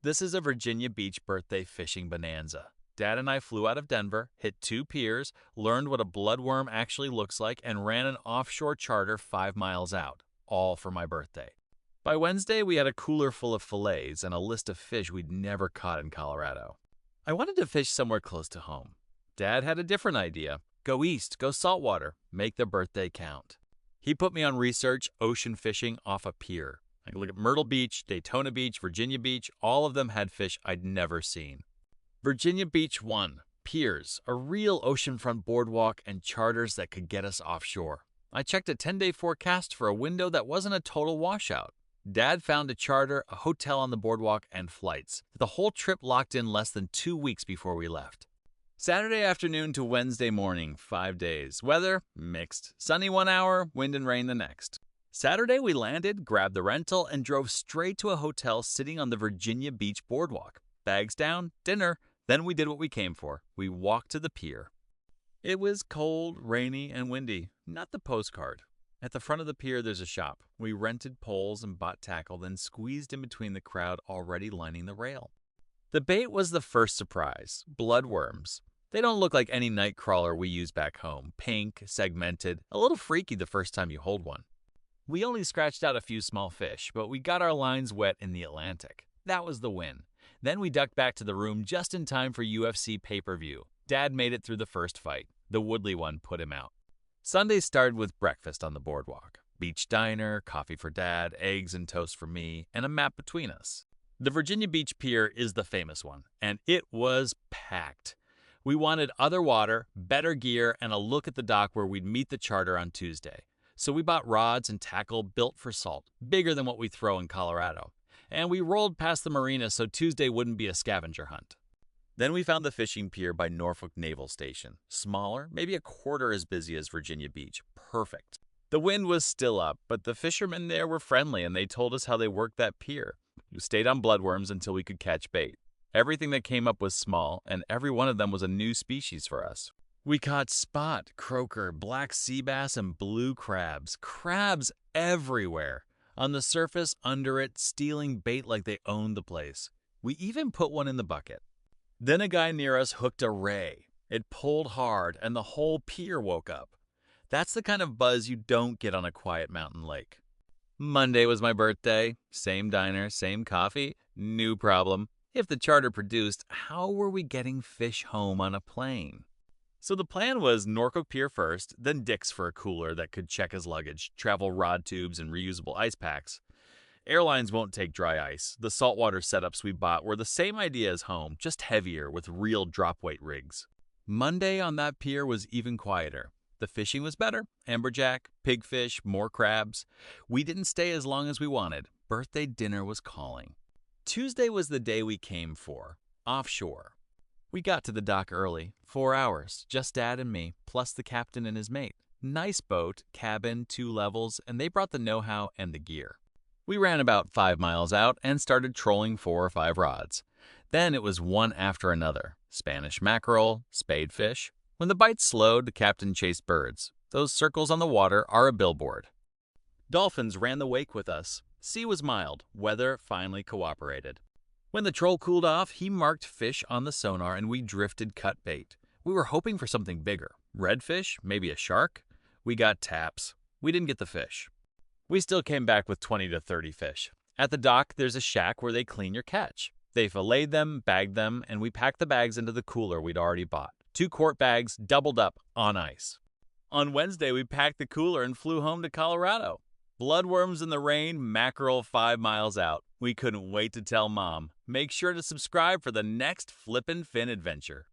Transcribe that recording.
This is a Virginia Beach Birthday Fishing Bonanza. Dad and I flew out of Denver, hit 2 piers, learned what a bloodworm actually looks like, and ran an offshore charter 5 miles out, all for my birthday. By Wednesday, we had a cooler full of fillets and a list of fish we'd never caught in Colorado. I wanted to fish somewhere close to home. Dad had a different idea. Go east, go saltwater, make the birthday count. He put me on research ocean fishing off a pier. I could look at Myrtle Beach, Daytona Beach, Virginia Beach. All of them had fish I'd never seen. Virginia Beach won. Piers, a real oceanfront boardwalk, and charters that could get us offshore. I checked a 10-day forecast for a window that wasn't a total washout. Dad found a charter, a hotel on the boardwalk, and flights. The whole trip locked in less than 2 weeks before we left. Saturday afternoon to Wednesday morning, 5 days. Weather, mixed. Sunny 1 hour, wind and rain the next. Saturday we landed, grabbed the rental, and drove straight to a hotel sitting on the Virginia Beach boardwalk. Bags down, dinner, then we did what we came for. We walked to the pier. It was cold, rainy, and windy, not the postcard. At the front of the pier there's a shop. We rented poles and bought tackle, then squeezed in between the crowd already lining the rail. The bait was the first surprise, bloodworms. They don't look like any night crawler we use back home. Pink, segmented, a little freaky the first time you hold one. We only scratched out a few small fish, but we got our lines wet in the Atlantic. That was the win. Then we ducked back to the room just in time for UFC pay-per-view. Dad made it through the first fight. The Woodley one put him out. Sunday started with breakfast on the boardwalk. Beach diner, coffee for Dad, eggs and toast for me, and a map between us. The Virginia Beach Pier is the famous one, and it was packed. We wanted other water, better gear, and a look at the dock where we'd meet the charter on Tuesday. So we bought rods and tackle built for salt, bigger than what we throw in Colorado. And we rolled past the marina so Tuesday wouldn't be a scavenger hunt. Then we found the fishing pier by Norfolk Naval Station. Smaller, maybe a quarter as busy as Virginia Beach. Perfect. The wind was still up, but the fishermen there were friendly and they told us how they worked that pier. We stayed on bloodworms until we could catch bait. Everything that came up was small, and every one of them was a new species for us. We caught spot, croaker, black sea bass, and blue crabs. Crabs everywhere. On the surface, under it, stealing bait like they owned the place. We even put one in the bucket. Then a guy near us hooked a ray. It pulled hard, and the whole pier woke up. That's the kind of buzz you don't get on a quiet mountain lake. Monday was my birthday. Same diner, same coffee. New problem. If the charter produced, how were we getting fish home on a plane? So the plan was Norfolk Pier first, then Dick's for a cooler that could check his luggage, travel rod tubes, and reusable ice packs. Airlines won't take dry ice. The saltwater setups we bought were the same idea as home, just heavier with real drop weight rigs. Monday on that pier was even quieter. The fishing was better. Amberjack, pigfish, more crabs. We didn't stay as long as we wanted. Birthday dinner was calling. Tuesday was the day we came for, offshore. We got to the dock early, 4 hours, just Dad and me, plus the captain and his mate. Nice boat, cabin, 2 levels, and they brought the know-how and the gear. We ran about 5 miles out and started trolling 4 or 5 rods. Then it was one after another. Spanish mackerel, spadefish. When the bites slowed, the captain chased birds. Those circles on the water are a billboard. Dolphins ran the wake with us. Sea was mild. Weather finally cooperated. When the troll cooled off, he marked fish on the sonar and we drifted cut bait. We were hoping for something bigger. Redfish? Maybe a shark? We got taps. We didn't get the fish. We still came back with 20 to 30 fish. At the dock, there's a shack where they clean your catch. They filleted them, bagged them, and we packed the bags into the cooler we'd already bought. 2-quart bags, doubled up, on ice. On Wednesday, we packed the cooler and flew home to Colorado. Bloodworms in the rain, mackerel 5 miles out. We couldn't wait to tell Mom. Make sure to subscribe for the next Flippin' Fin adventure.